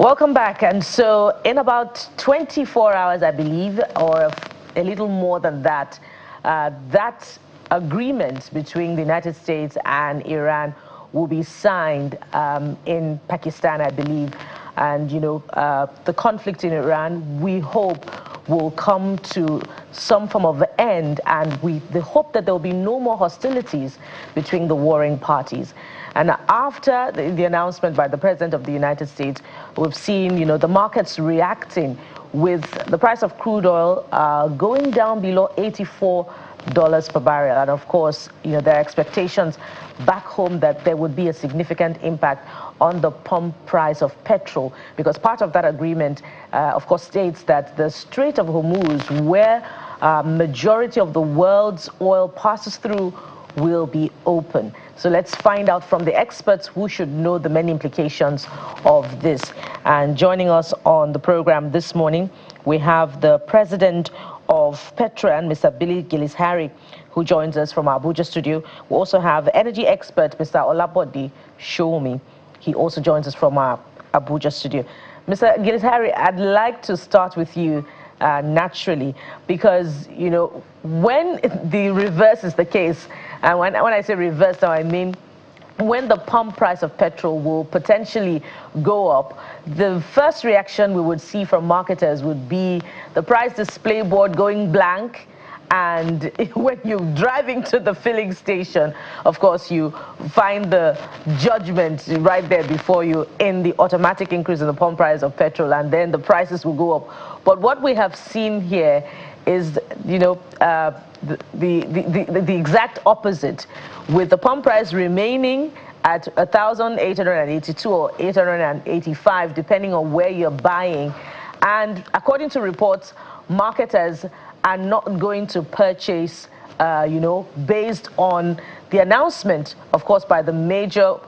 Welcome back. And so in about 24 hours, I believe, or a little more than that, that agreement between the United States and Iran will be signed in Pakistan, I believe. And, you know, the conflict in Iran, we hope, will come to some form of end, and the hope that there will be no more hostilities between the warring parties. And after the announcement by the President of the United States, we've seen, you know, the markets reacting with the price of crude oil going down below $84 per barrel. And of course, you know, there are expectations back home that there would be a significant impact on the pump price of petrol, because part of that agreement, of course, states that the Strait of Hormuz, where majority of the world's oil passes through, will be open. So let's find out from the experts who should know the many implications of this. And joining us on the program this morning, we have the president of PETROAN, Mr. Billy Gillis-Harry, who joins us from our Abuja studio. We also have energy expert, Mr. Olabode Shomi. He also joins us from our Abuja studio. Mr. Gillis-Harry, I'd like to start with you naturally, because, you know, when the reverse is the case, and when I say reverse, now I mean when the pump price of petrol will potentially go up, the first reaction we would see from marketers would be the price display board going blank. And when you're driving to the filling station, of course, you find the judgment right there before you in the automatic increase in the pump price of petrol, and then the prices will go up. But what we have seen here is, you know, the exact opposite, with the pump price remaining at 1,882 or 885, depending on where you're buying. And according to reports, marketers are not going to purchase, you know, based on the announcement, of course, by the major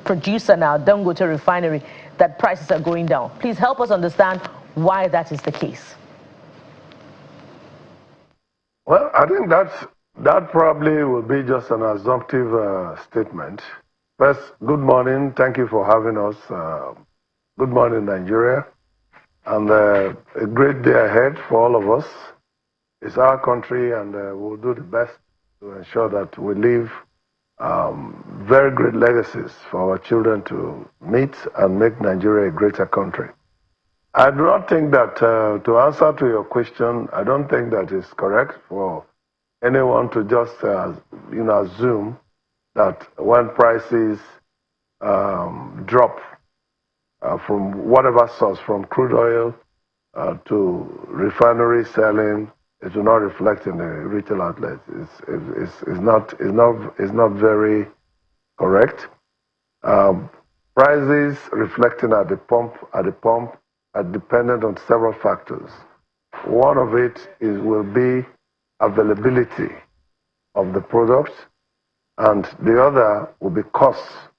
producer now, Dangote Refinery, that prices are going down. Please help us understand why that is the case. Well, I think that probably will be just an assumptive statement. First, good morning. Thank you for having us. Good morning, Nigeria. And a great day ahead for all of us. It's our country, and we'll do the best to ensure that we leave very great legacies for our children to meet and make Nigeria a greater country. I do not think that, to answer to your question, I don't think that it's correct for anyone to just, you know, assume that when prices drop from whatever source, from crude oil to refinery selling, it will not reflect in the retail outlets. It's not very correct. Prices reflecting at the pump are dependent on several factors. One of it will be availability of the product, and the other will be costs.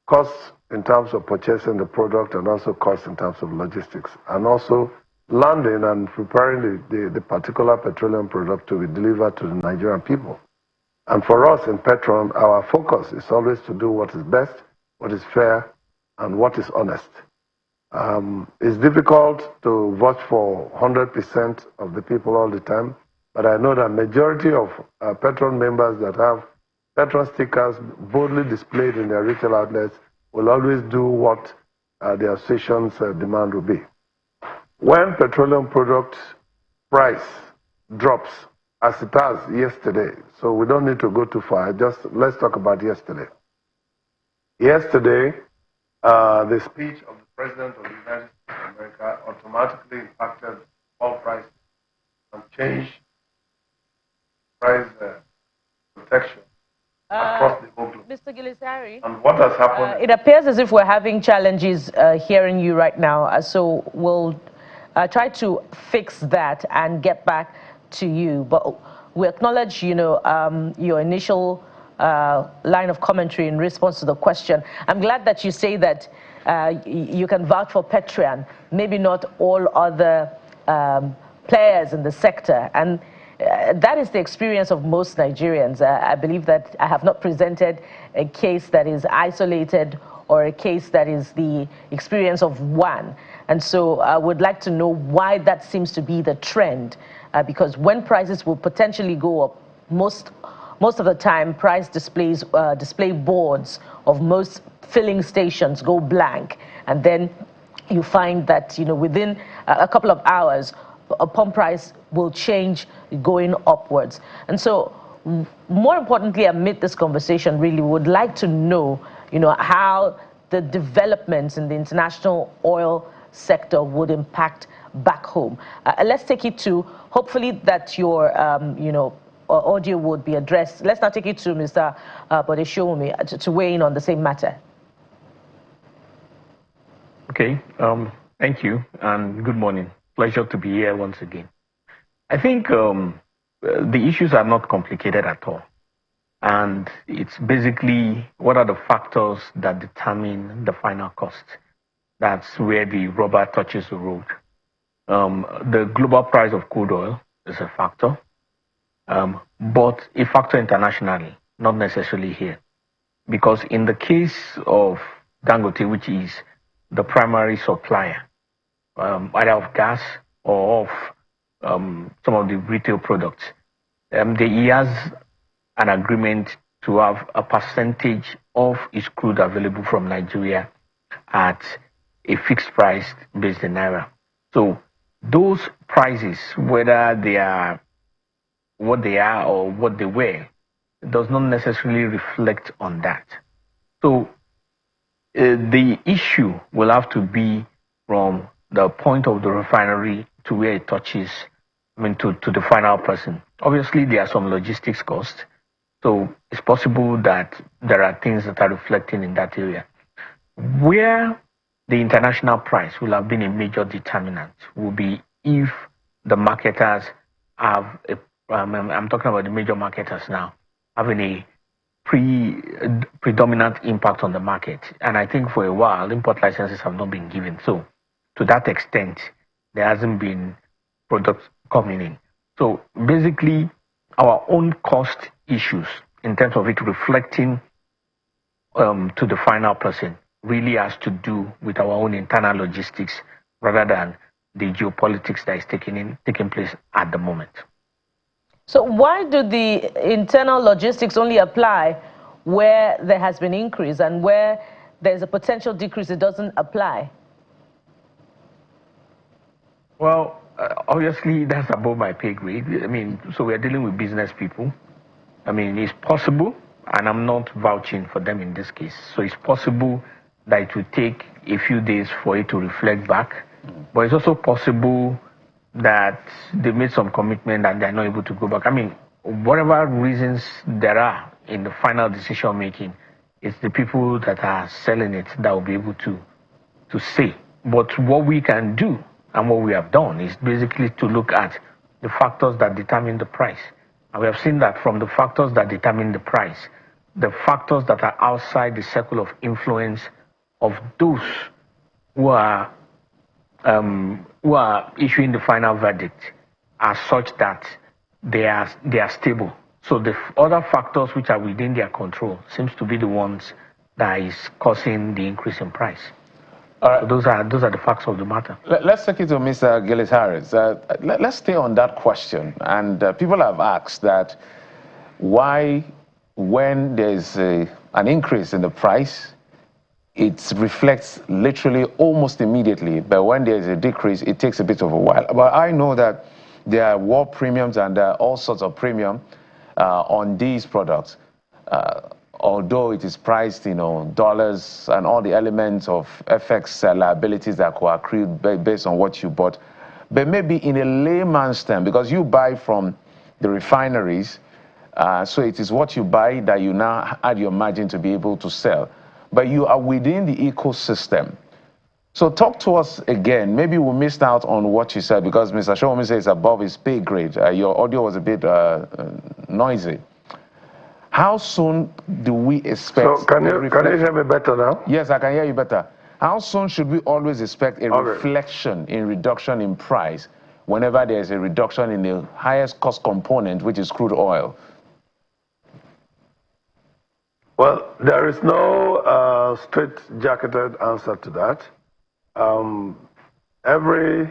Costs in terms of purchasing the product, and also costs in terms of logistics, and also landing and preparing the particular petroleum product to be delivered to the Nigerian people. And for us in PETROAN, our focus is always to do what is best, what is fair, and what is honest. It's difficult to vote for 100% of the people all the time, but I know that majority of PETROAN members that have PETROAN stickers boldly displayed in their retail outlets will always do what the association's demand will be. When petroleum product price drops, as it has yesterday, so we don't need to go too far, let's talk about yesterday. Yesterday, the speech of the President of the United States of America automatically impacted all prices and changed price protection across the whole globe. Mr. Gillis-Harry, and what has happened? It appears as if we're having challenges hearing you right now, so we'll try to fix that and get back to you. But we acknowledge, you know, your initial line of commentary in response to the question. I'm glad that you say that you can vouch for PETROAN, maybe not all other players in the sector. And that is the experience of most Nigerians. I believe that I have not presented a case that is isolated or a case that is the experience of one. And so I would like to know why that seems to be the trend, because when prices will potentially go up, most of the time price display boards of most filling stations go blank, and then you find that within a couple of hours a pump price will change going upwards. And so more importantly, amid this conversation, really would like to know how the developments in the international oil sector would impact back home. Let's take it to, hopefully that your audio would be addressed. Let's now take it to Mr. Bodeshowumi to weigh in on the same matter. Okay, thank you and good morning. Pleasure to be here once again. I think the issues are not complicated at all. And it's basically what are the factors that determine the final cost. That's where the rubber touches the road. The global price of crude oil is a factor, but a factor internationally, not necessarily here. Because in the case of Dangote, which is the primary supplier, either of gas or of some of the retail products, he has an agreement to have a percentage of his crude available from Nigeria at a fixed price based in Naira. So those prices, whether they are what they are or what they were, does not necessarily reflect on that. So the issue will have to be from the point of the refinery to where it touches, to the final person. Obviously, there are some logistics costs. So it's possible that there are things that are reflecting in that area. Where the international price will have been a major determinant will be if the marketers have, I'm talking about the major marketers now, having a predominant impact on the market. And I think for a while, import licenses have not been given. So to that extent, there hasn't been products coming in. So basically, our own cost issues in terms of it reflecting to the final person really has to do with our own internal logistics rather than the geopolitics that is taking place at the moment. So why do the internal logistics only apply where there has been increase, and where there's a potential decrease it doesn't apply? Well, obviously that's above my pay grade. So we're dealing with business people. It's possible, and I'm not vouching for them in this case. So it's possible that it will take a few days for it to reflect back. But it's also possible that they made some commitment and they're not able to go back. Whatever reasons there are in the final decision making, it's the people that are selling it that will be able to say. But what we can do and what we have done is basically to look at the factors that determine the price. And we have seen that from the factors that determine the price, the factors that are outside the circle of influence of those who are issuing the final verdict are such that they are stable. So the other factors which are within their control seems to be the ones that is causing the increase in price. So those are the facts of the matter. Let's take it to Mr. Gillis-Harris. Let's stay on that question. And people have asked that why, when there's an increase in the price, it reflects literally almost immediately. But when there's a decrease, it takes a bit of a while. But I know that there are war premiums and there are all sorts of premium on these products. Although it is priced, dollars and all the elements of FX liabilities that could accrue based on what you bought. But maybe in a layman's term, because you buy from the refineries, so it is what you buy that you now add your margin to be able to sell. But you are within the ecosystem. So talk to us again. Maybe we missed out on what you said because Mr. Showmi says above his pay grade. Your audio was a bit noisy. How soon do we expect... So can you hear me better now? Yes, I can hear you better. How soon should we always expect a reflection in reduction in price whenever there's a reduction in the highest cost component, which is crude oil? Well, there is no straight-jacketed answer to that. Every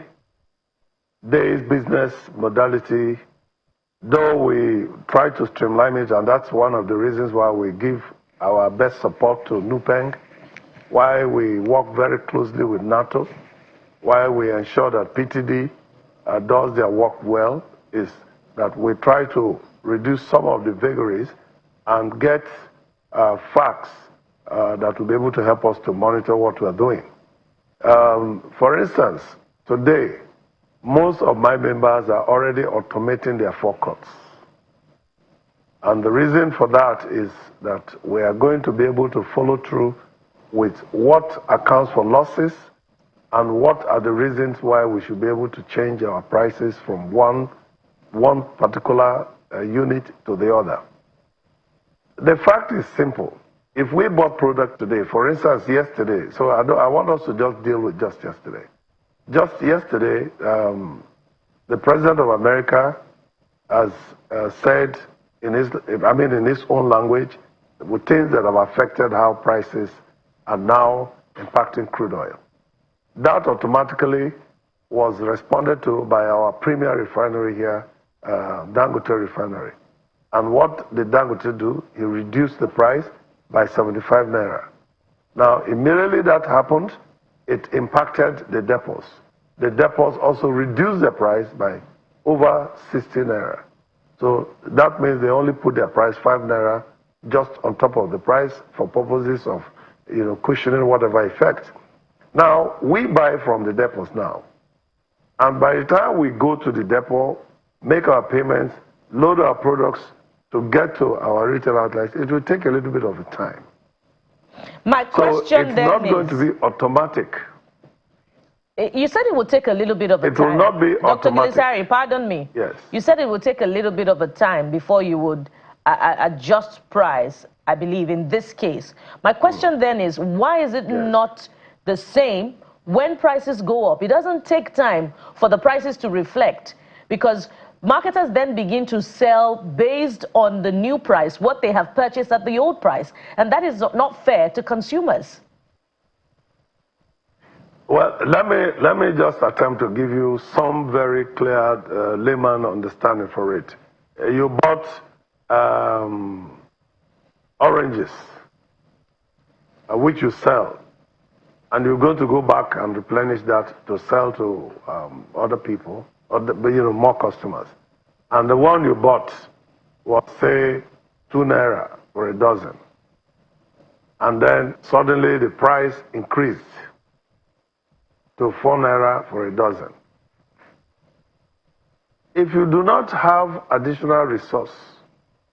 day's business modality, though we try to streamline it, and that's one of the reasons why we give our best support to NUPENG, why we work very closely with NATO, why we ensure that PTD does their work well, is that we try to reduce some of the vagaries and get facts that will be able to help us to monitor what we're doing. For instance, today, most of my members are already automating their forecasts. And the reason for that is that we are going to be able to follow through with what accounts for losses and what are the reasons why we should be able to change our prices from one particular unit to the other. The fact is simple. If we bought product today, for instance, yesterday, so I want us to just deal with just yesterday. Just yesterday, the President of America has said in his own language, with things that have affected how prices are now impacting crude oil. That automatically was responded to by our premier refinery here, Dangote Refinery. And what did Dangote do? He reduced the price by 75 naira. Now, immediately that happened, it impacted the depots. The depots also reduced the price by over 60 naira. So that means they only put their price 5 naira just on top of the price for purposes of, cushioning whatever effect. Now, we buy from the depots now. And by the time we go to the depot, make our payments, load our products to get to our retail outlets, it will take a little bit of a time. My question then is... it's not going to be automatic. You said it would take a little bit of a time. It will not be automatic. Dr. Gilisari, pardon me. Yes. You said it would take a little bit of a time before you would adjust price, I believe, in this case. My question then is, why is it not the same when prices go up? It doesn't take time for the prices to reflect, because marketers then begin to sell based on the new price, what they have purchased at the old price. And that is not fair to consumers. Well, let me just attempt to give you some very clear layman understanding for it. You bought oranges, which you sell, and you're going to go back and replenish that to sell to other people, or more customers. And the one you bought was, say, 2 naira for a dozen. And then suddenly the price increased to 4 naira for a dozen. If you do not have additional resource,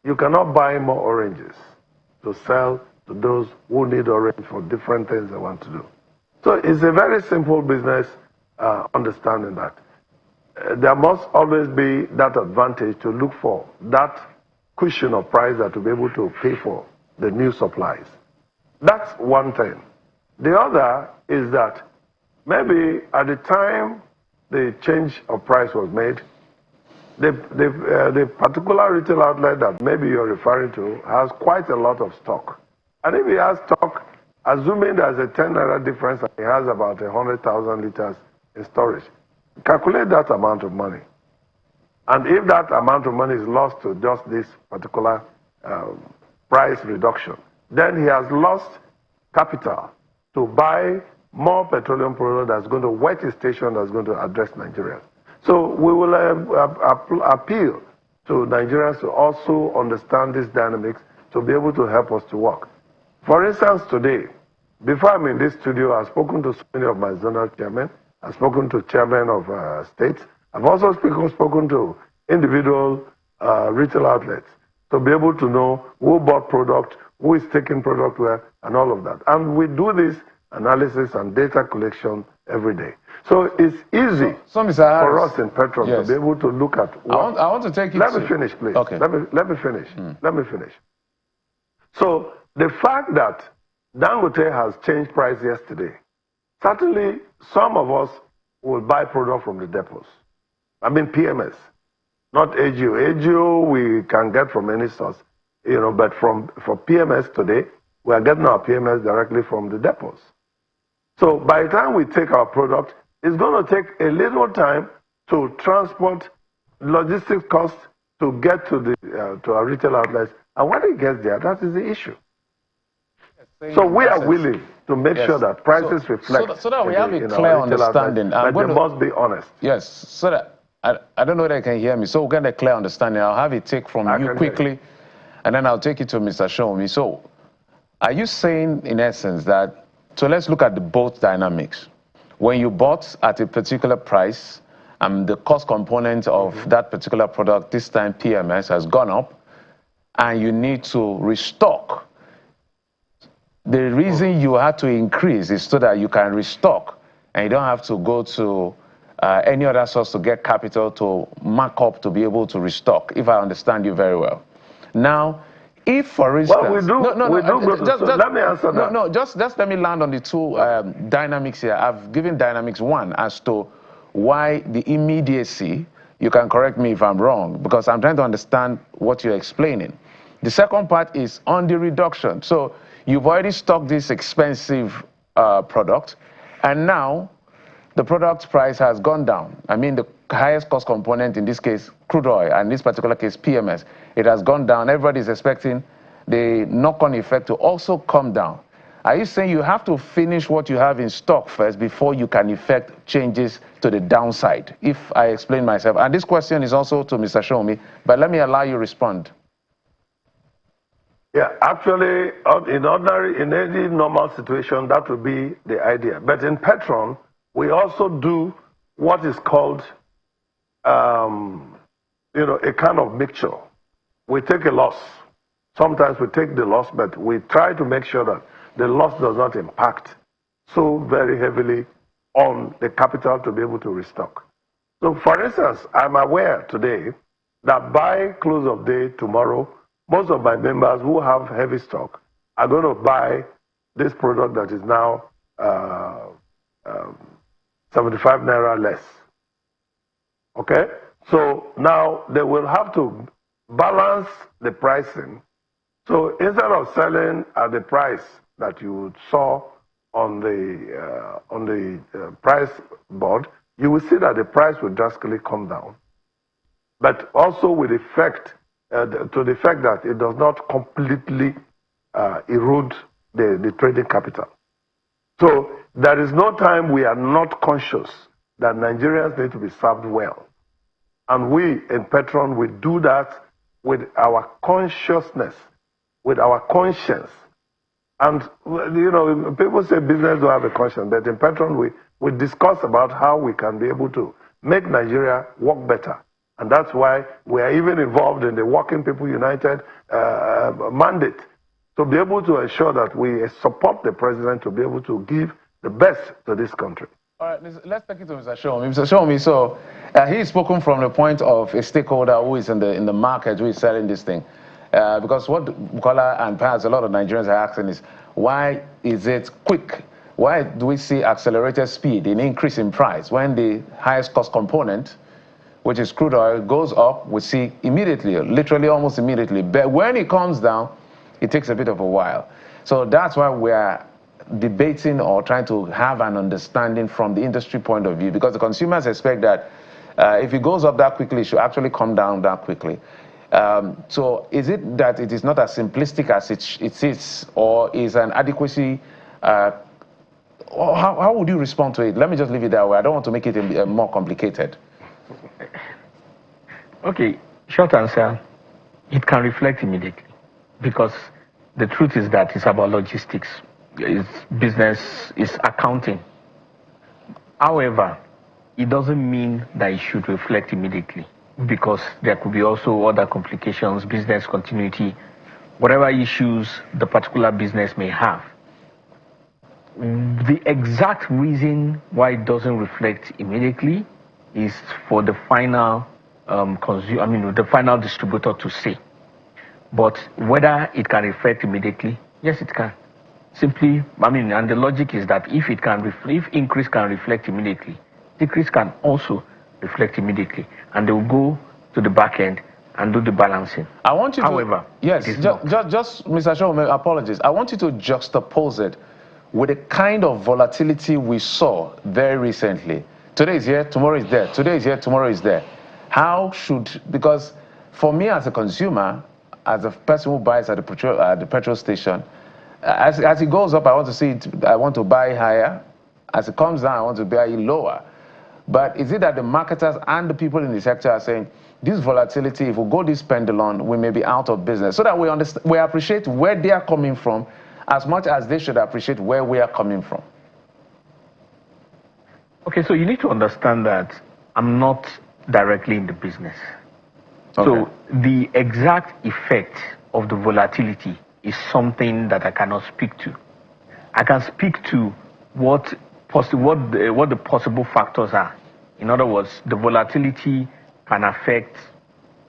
you cannot buy more oranges to sell to those who need orange for different things they want to do. So it's a very simple business understanding that. There must always be that advantage to look for that cushion of price that will be able to pay for the new supplies. That's one thing. The other is that maybe at the time the change of price was made, the particular retail outlet that maybe you're referring to has quite a lot of stock. And if he has stock, assuming there's a 10 naira difference and he has about 100,000 liters in storage, calculate that amount of money. And if that amount of money is lost to just this particular price reduction, then he has lost capital to buy more petroleum product that's going to wet his station, that's going to address Nigerians. So we will appeal to Nigerians to also understand these dynamics to be able to help us to work. For instance, today, before I'm in this studio, I've spoken to so many of my zonal chairmen. I've spoken to chairmen of states. I've also spoken to individual retail outlets to be able to know who bought product, who is taking product where, and all of that. And we do this analysis and data collection every day. So it's easy for us in PETROAN to be able to look at what... I want to take it Let me finish, please. Okay. Let me finish. Let me finish. So the fact that Dangote has changed price yesterday, certainly some of us will buy product from the depots. I mean PMS, not AGO. AGO we can get from any source, but for PMS today, we are getting our PMS directly from the depots. So by the time we take our product, it's going to take a little time to transport, logistics costs to get to our retail outlets. And when it gets there, that is the issue. So we are willing to make sure that prices reflect. So that we have a clear understanding. But they must be honest. Yes, so that I don't know whether you can hear me. So we'll get a clear understanding. I'll have it take from you quickly, and then I'll take it to Mr. Shomi. So are you saying, in essence, that, so let's look at the both dynamics. When you bought at a particular price, the cost component of that particular product, this time PMS, has gone up, and you need to restock. The reason you had to increase is so that you can restock, and you don't have to go to any other source to get capital to mark up to be able to restock, if I understand you very well. Now, if, for instance... Well, let me answer that. Just let me land on the two dynamics here. I've given dynamics one as to why the immediacy, you can correct me if I'm wrong, because I'm trying to understand what you're explaining. The second part is on the reduction. So you've already stocked this expensive product, and now the product price has gone down. I mean, the highest cost component, in this case, crude oil, and in this particular case, PMS, it has gone down. Everybody's expecting the knock-on effect to also come down. Are you saying you have to finish what you have in stock first before you can effect changes to the downside, if I explain myself? And this question is also to Mr. Shomi, but let me allow you to respond. Yeah, actually, in any normal situation, that would be the idea. But in PETROAN, we also do what is called, a kind of mixture. We take a loss. Sometimes we take the loss, but we try to make sure that the loss does not impact so very heavily on the capital to be able to restock. So, for instance, I'm aware today that by close of day tomorrow, most of my members who have heavy stock are going to buy this product that is now 75 naira less. Okay? So now they will have to balance the pricing. So instead of selling at the price that you saw on the price board, you will see that the price will drastically come down. But also with effect, to the fact that it does not completely erode the trading capital. So there is no time we are not conscious that Nigerians need to be served well. And we in PETROAN, we do that with our consciousness, with our conscience. And, people say business don't have a conscience, but in PETROAN, we discuss about how we can be able to make Nigeria work better. And that's why we are even involved in the Working People United mandate, to be able to ensure that we support the president to be able to give the best to this country. All right, let's take it to Mr. Shomi. Mr. Shomi, so he's spoken from the point of a stakeholder who is in the market, who is selling this thing. Because what Bukola and perhaps a lot of Nigerians are asking is, why is it quick? Why do we see accelerated speed in increase in price when the highest cost component, which is crude oil, goes up, we see immediately, literally almost immediately. But when it comes down, it takes a bit of a while. So that's why we are debating or trying to have an understanding from the industry point of view, because the consumers expect that if it goes up that quickly, it should actually come down that quickly. So is it that it is not as simplistic as it is, or is an adequacy, how would you respond to it? Let me just leave it that way. I don't want to make it more complicated. Okay, short answer, it can reflect immediately, because the truth is that it's about logistics. It's business, it's accounting. However, it doesn't mean that it should reflect immediately, because there could be also other complications, business continuity, whatever issues the particular business may have. The exact reason why it doesn't reflect immediately is for the final the final distributor to say. But whether it can reflect immediately, yes, it can. Simply, and the logic is that if increase can reflect immediately, decrease can also reflect immediately, and they will go to the back end and do the balancing. I want you to, however, yes, just Mr. Showman, apologies. I want you to juxtapose it with the kind of volatility we saw very recently. Today is here, tomorrow is there. Today is here, tomorrow is there. How should, because for me as a consumer, as a person who buys at the petrol station, as it goes up, I want to see it, I want to buy higher. As it comes down, I want to buy it lower. But is it that the marketers and the people in the sector are saying, this volatility, if we go this pendulum, we may be out of business, so that we appreciate where they are coming from as much as they should appreciate where we are coming from? Okay, so you need to understand that I'm not directly in the business. Okay. So the exact effect of the volatility is something that I cannot speak to. I can speak to what the possible factors are. In other words, the volatility can affect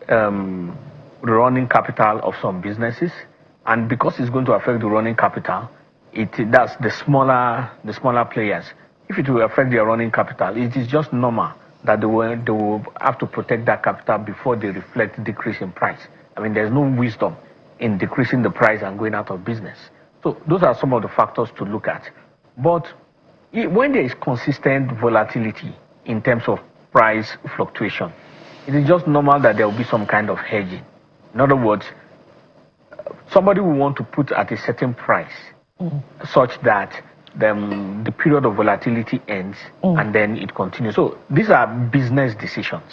the running capital of some businesses, and because it's going to affect the running capital, that's the smaller players. If it will affect their running capital, it is just normal that they will have to protect that capital before they reflect decrease in price. I mean, there's no wisdom in decreasing the price and going out of business. So those are some of the factors to look at. But when there is consistent volatility in terms of price fluctuation, it is just normal that there will be some kind of hedging. In other words, somebody will want to put at a certain price such that the period of volatility ends and then it continues. So these are business decisions.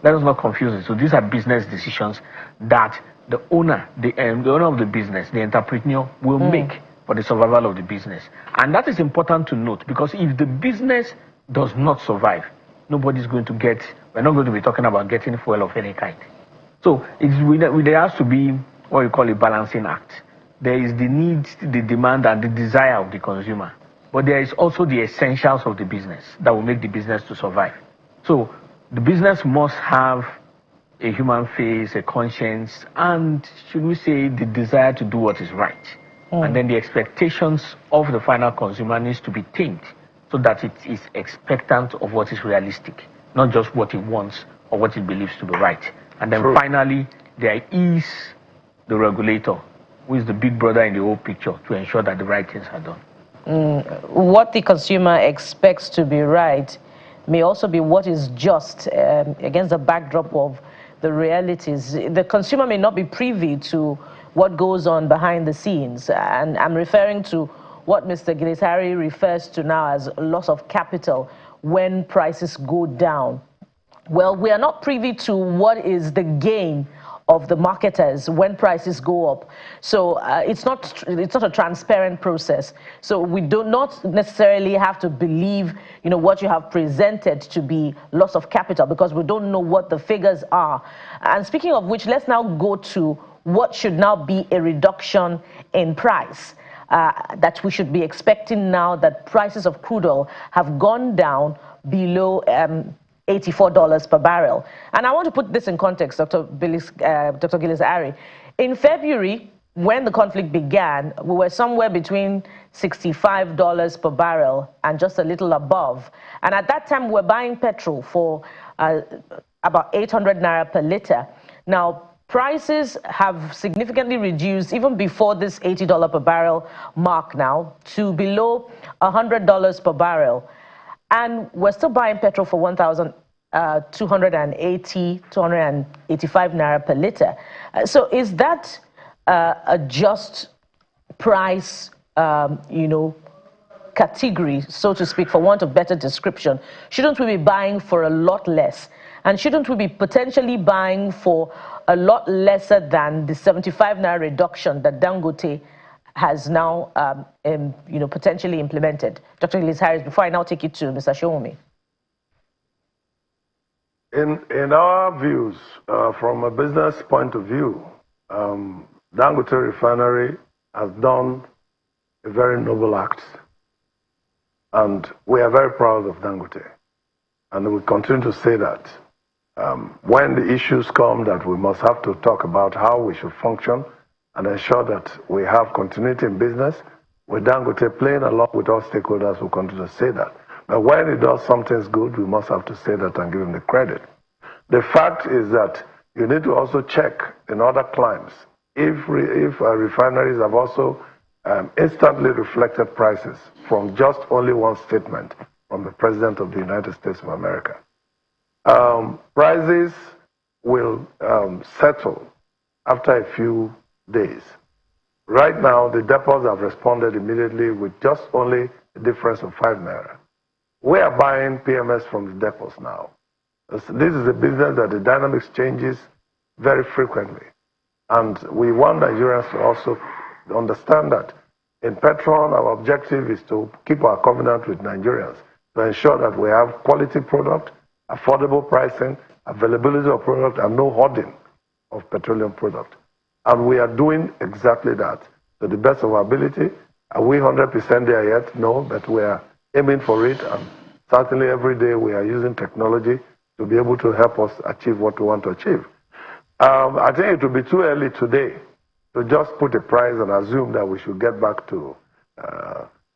Let us not confuse it. So these are business decisions that the owner of the business, the entrepreneur, will make for the survival of the business. And that is important to note, because if the business does not survive, nobody's going to get, we're not going to be talking about getting fuel of any kind. So there has to be what you call a balancing act. There is the need, the demand, and the desire of the consumer. But there is also the essentials of the business that will make the business to survive. So the business must have a human face, a conscience, and should we say the desire to do what is right. And then the expectations of the final consumer needs to be tamed so that it is expectant of what is realistic, not just what it wants or what it believes to be right. And then finally, there is the regulator, who is the big brother in the whole picture, to ensure that the right things are done. What the consumer expects to be right may also be what is just against the backdrop of the realities. The consumer may not be privy to what goes on behind the scenes, and I'm referring to what Mr. Gilesari refers to now as loss of capital when prices go down. Well, we are not privy to what is the gain of the marketers when prices go up. So it's not a transparent process. So we do not necessarily have to believe, what you have presented to be loss of capital, because we don't know what the figures are. And speaking of which, let's now go to what should now be a reduction in price that we should be expecting now that prices of crude oil have gone down below $84 per barrel. And I want to put this in context, Dr. Gilesari. In February, when the conflict began, we were somewhere between $65 per barrel and just a little above. And at that time, we were buying petrol for about 800 naira per liter. Now, prices have significantly reduced even before this $80 per barrel mark now to below $100 per barrel. And we're still buying petrol for 285 naira per liter. So is that a just price, category, so to speak, for want of better description? Shouldn't we be buying for a lot less? And shouldn't we be potentially buying for a lot lesser than the 75 naira reduction that Dangote has now, potentially implemented? Dr. Gilesari, before I now take you to Mr. Shoumi. In our views, from a business point of view, Dangote Refinery has done a very noble act. And we are very proud of Dangote. And we continue to say that. When the issues come that we must have to talk about how we should function and ensure that we have continuity in business, with Dangote playing along with all stakeholders, we'll continue to say that. But when he does something good, we must have to say that and give him the credit. The fact is that you need to also check in other climes if refineries have also instantly reflected prices from just only one statement from the President of the United States of America. Prices will settle after a few days. Right now, the depots have responded immediately with just only a difference of 5 naira. We are buying PMS from the depots now. This is a business that the dynamics changes very frequently. And we want Nigerians to also understand that in PETROAN, our objective is to keep our covenant with Nigerians to ensure that we have quality product, affordable pricing, availability of product, and no hoarding of petroleum product. And we are doing exactly that to the best of our ability. Are we 100% there yet? No, but we are aiming for it. And certainly every day we are using technology to be able to help us achieve what we want to achieve. I think it will be too early today to just put a price and assume that we should get back to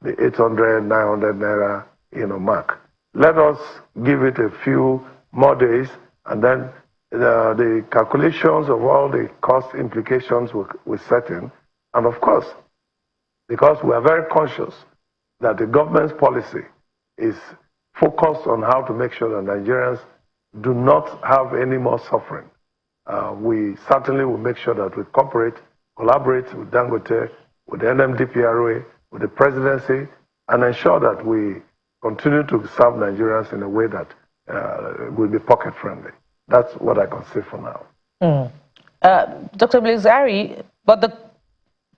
the 800, 900 naira, mark. Let us give it a few more days, and then the calculations of all the cost implications will set in. And of course, because we are very conscious that the government's policy is focused on how to make sure that Nigerians do not have any more suffering, we certainly will make sure that we collaborate with Dangote, with the NMDPRA, with the presidency, and ensure that we continue to serve Nigerians in a way that will be pocket-friendly. That's what I can say for now. Dr. Blizari, but the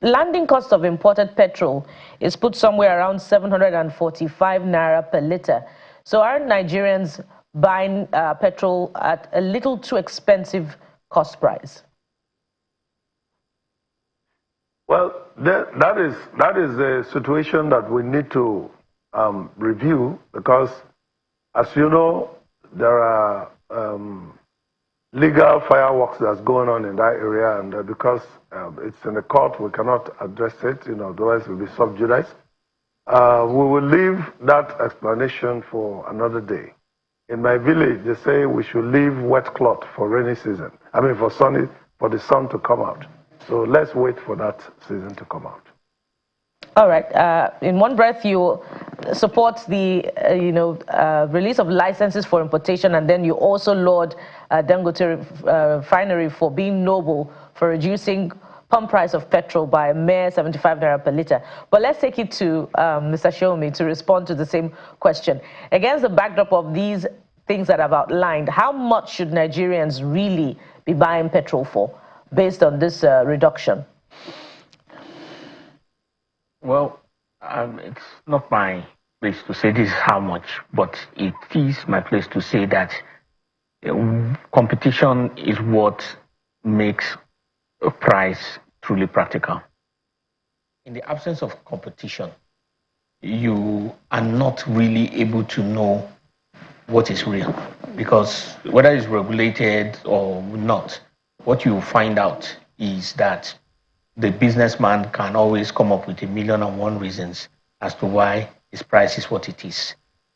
landing cost of imported petrol is put somewhere around 745 naira per liter. So aren't Nigerians buying petrol at a little too expensive cost price? Well, that is a situation that we need to review, because, as you know, there are legal fireworks that's going on in that area, and because it's in the court, we cannot address it, otherwise it will be sub judice. We will leave that explanation for another day. In my village, they say we should leave wet cloth for rainy season. I mean, for the sun to come out. So let's wait for that season to come out. All right. In one breath, you support the release of licenses for importation, and then you also laud Dangote refinery for being noble for reducing pump price of petrol by a mere 75 naira per liter. But let's take it to Mr. Shomi to respond to the same question. Against the backdrop of these things that I've outlined, how much should Nigerians really be buying petrol for based on this reduction? Well, it's not my place to say this is how much, but it is my place to say that competition is what makes a price truly practical. In the absence of competition, you are not really able to know what is real, because whether it's regulated or not, what you find out is that the businessman can always come up with 1,000,001 reasons as to why his price is what it is.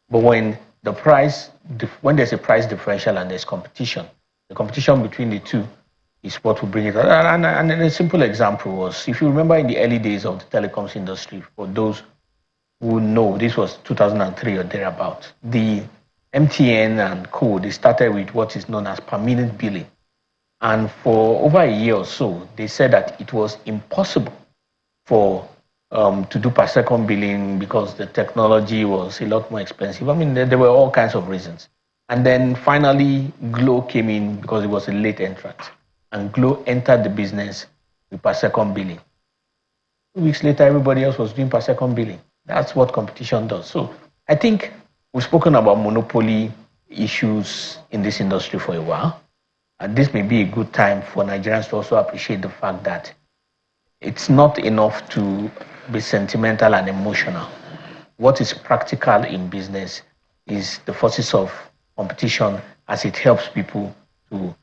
But when there's a price differential and there's competition, the competition between the two is what will bring it out. And a simple example was, if you remember in the early days of the telecoms industry, for those who know, this was 2003 or thereabout, the MTN and co, they started with what is known as per minute billing. And for over a year or so, they said that it was impossible to do per second billing because the technology was a lot more expensive. I mean, there were all kinds of reasons. And then finally, Glo came in because it was a late entrant. And Glo entered the business with per second billing. 2 weeks later, everybody else was doing per second billing. That's what competition does. So I think we've spoken about monopoly issues in this industry for a while. And this may be a good time for Nigerians to also appreciate the fact that it's not enough to be sentimental and emotional. What is practical in business is the forces of competition, as it helps people to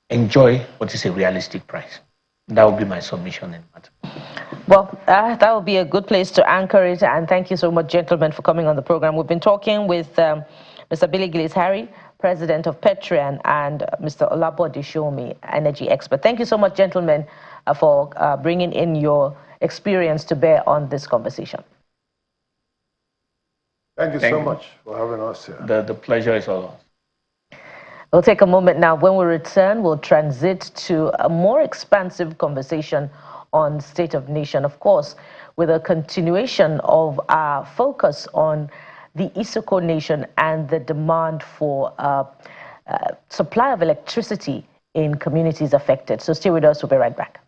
enjoy what is a realistic price. That would be my submission in that. Well, that would be a good place to anchor it. And thank you so much, gentlemen, for coming on the program. We've been talking with Mr. Billy Gillis-Harry, president of PETROAN, and Mr. Olabode Shomi, energy expert. Thank you so much, gentlemen, for bringing in your experience to bear on this conversation. Thank you so much for having us here. The pleasure is all ours. We'll take a moment now. When we return, we'll transit to a more expansive conversation on State of Nation, of course, with a continuation of our focus on the Isoko Nation and the demand for supply of electricity in communities affected. So stay with us. We'll be right back.